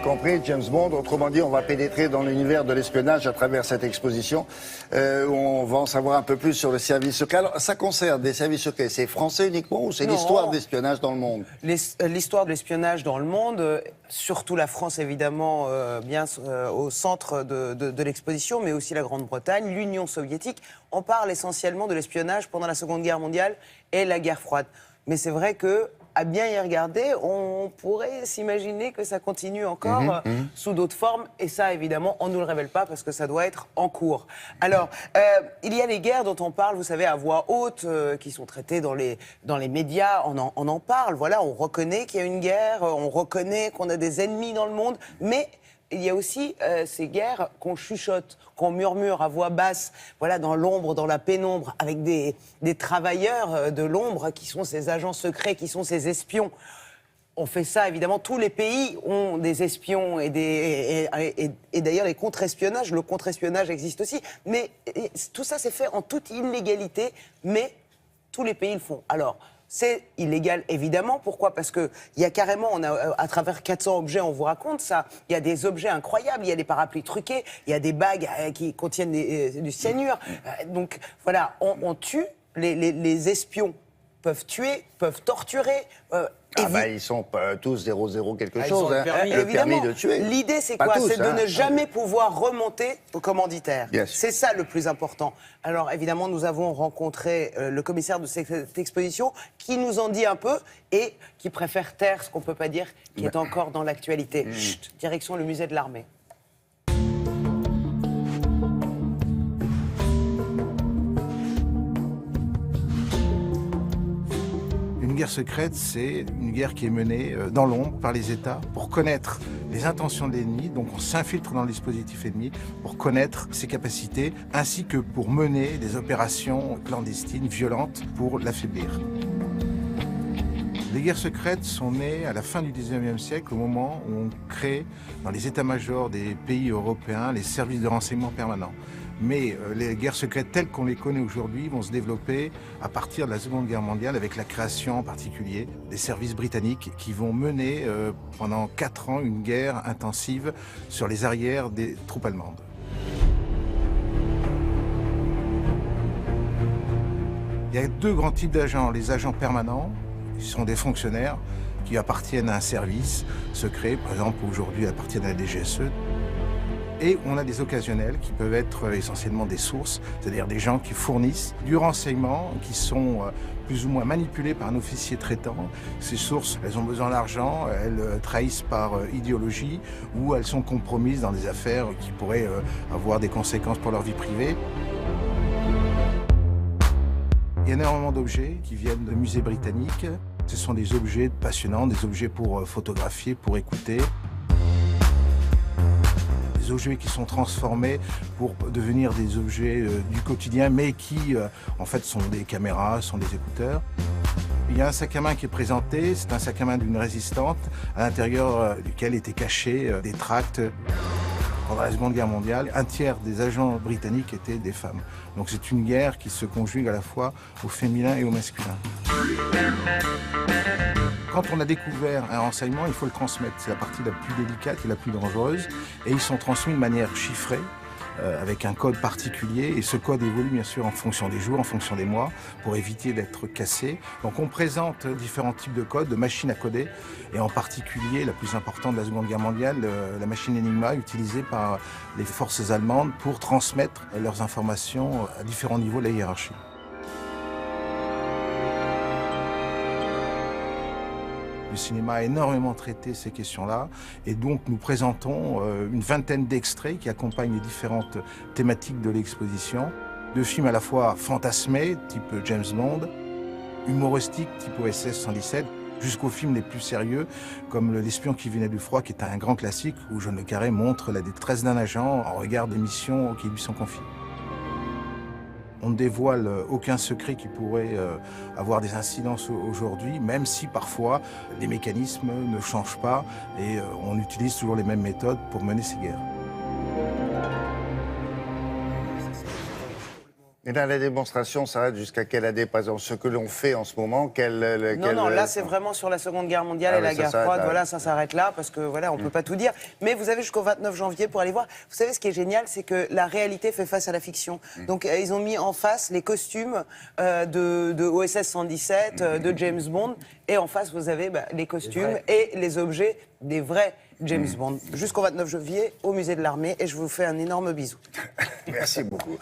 compris, James Bond. Autrement dit, on va pénétrer dans l'univers de l'espionnage à travers cette exposition où on va en savoir un peu plus sur le service secret. Alors, ça concerne des services secrets, c'est français uniquement ou c'est l'histoire de l'espionnage dans le monde? L'histoire de l'espionnage dans le monde, surtout la France évidemment, bien au centre de l'exposition, mais aussi la Grande-Bretagne, l'Union soviétique. On parle essentiellement de l'espionnage pendant la Seconde Guerre mondiale et la guerre froide. Mais c'est vrai que à bien y regarder, on pourrait s'imaginer que ça continue encore sous d'autres formes. Et ça, évidemment, on ne nous le révèle pas parce que ça doit être en cours. Alors, il y a les guerres dont on parle, vous savez, à voix haute, qui sont traitées dans les médias. On en parle, voilà, on reconnaît qu'il y a une guerre, on reconnaît qu'on a des ennemis dans le monde, mais il y a aussi ces guerres qu'on chuchote, qu'on murmure à voix basse, voilà, dans l'ombre, dans la pénombre, avec des travailleurs de l'ombre qui sont ces agents secrets, qui sont ces espions. On fait ça, évidemment, tous les pays ont des espions et d'ailleurs les contre-espionnages. Le contre-espionnage existe aussi. Mais tout ça, c'est fait en toute illégalité, mais tous les pays le font. Alors, c'est illégal, évidemment. Pourquoi? Parce qu'il y a carrément, à travers 400 objets, on vous raconte ça. Il y a des objets incroyables, il y a des parapluies truqués, il y a des bagues qui contiennent du cyanure. Donc voilà, on tue, les espions peuvent tuer, peuvent torturer. Ils sont tous 0-0 quelque chose. Le permis de tuer. L'idée, c'est quoi? C'est de ne jamais pouvoir remonter au commanditaire. Yes. C'est ça le plus important. Alors, évidemment, nous avons rencontré le commissaire de cette exposition qui nous en dit un peu et qui préfère taire ce qu'on ne peut pas dire, qui est encore dans l'actualité. Chut, direction le musée de l'armée. Une guerre secrète, c'est une guerre qui est menée dans l'ombre par les États pour connaître les intentions de l'ennemi. Donc on s'infiltre dans le dispositif ennemi pour connaître ses capacités, ainsi que pour mener des opérations clandestines, violentes, pour l'affaiblir. Les guerres secrètes sont nées à la fin du 19e siècle, au moment où on crée dans les états-majors des pays européens les services de renseignement permanents. Mais les guerres secrètes telles qu'on les connaît aujourd'hui vont se développer à partir de la Seconde Guerre mondiale avec la création en particulier des services britanniques qui vont mener pendant 4 ans une guerre intensive sur les arrières des troupes allemandes. Il y a 2 grands types d'agents. Les agents permanents, qui sont des fonctionnaires qui appartiennent à un service secret, par exemple aujourd'hui appartiennent à la DGSE. Et on a des occasionnels qui peuvent être essentiellement des sources, c'est-à-dire des gens qui fournissent du renseignement, qui sont plus ou moins manipulés par un officier traitant. Ces sources, elles ont besoin d'argent, elles trahissent par idéologie ou elles sont compromises dans des affaires qui pourraient avoir des conséquences pour leur vie privée. Il y a énormément d'objets qui viennent de musées britanniques. Ce sont des objets passionnants, des objets pour photographier, pour écouter. Des objets qui sont transformés pour devenir des objets du quotidien, mais qui, en fait, sont des caméras, sont des écouteurs. Il y a un sac à main qui est présenté, c'est un sac à main d'une résistante, à l'intérieur duquel étaient cachés des tracts. Pendant la Seconde Guerre mondiale, un tiers des agents britanniques étaient des femmes. Donc c'est une guerre qui se conjugue à la fois au féminin et au masculin. Quand on a découvert un renseignement, il faut le transmettre. C'est la partie la plus délicate et la plus dangereuse. Et ils sont transmis de manière chiffrée, avec un code particulier. Et ce code évolue bien sûr en fonction des jours, en fonction des mois, pour éviter d'être cassé. Donc on présente différents types de codes, de machines à coder. Et en particulier, la plus importante de la Seconde Guerre mondiale, la machine Enigma, utilisée par les forces allemandes pour transmettre leurs informations à différents niveaux de la hiérarchie. Le cinéma a énormément traité ces questions-là et donc nous présentons une vingtaine d'extraits qui accompagnent les différentes thématiques de l'exposition. De films à la fois fantasmés, type James Bond, humoristiques, type OSS 117, jusqu'aux films les plus sérieux, comme L'espion qui venait du froid, qui est un grand classique où John le Carré montre la détresse d'un agent en regard des missions qui lui sont confiées. On ne dévoile aucun secret qui pourrait avoir des incidences aujourd'hui, même si parfois les mécanismes ne changent pas et on utilise toujours les mêmes méthodes pour mener ces guerres. Et là, la démonstration s'arrête jusqu'à quelle année, par exemple, ce que l'on fait en ce moment, Non, là, c'est vraiment sur la Seconde Guerre mondiale et la guerre froide. Voilà, ça s'arrête là, parce que voilà, on peut pas tout dire. Mais vous avez jusqu'au 29 janvier pour aller voir. Vous savez, ce qui est génial, c'est que la réalité fait face à la fiction. Donc, ils ont mis en face les costumes de OSS 117, de James Bond, et en face, vous avez les costumes et les objets des vrais James Bond. Jusqu'au 29 janvier, au musée de l'Armée, et je vous fais un énorme bisou. Merci beaucoup.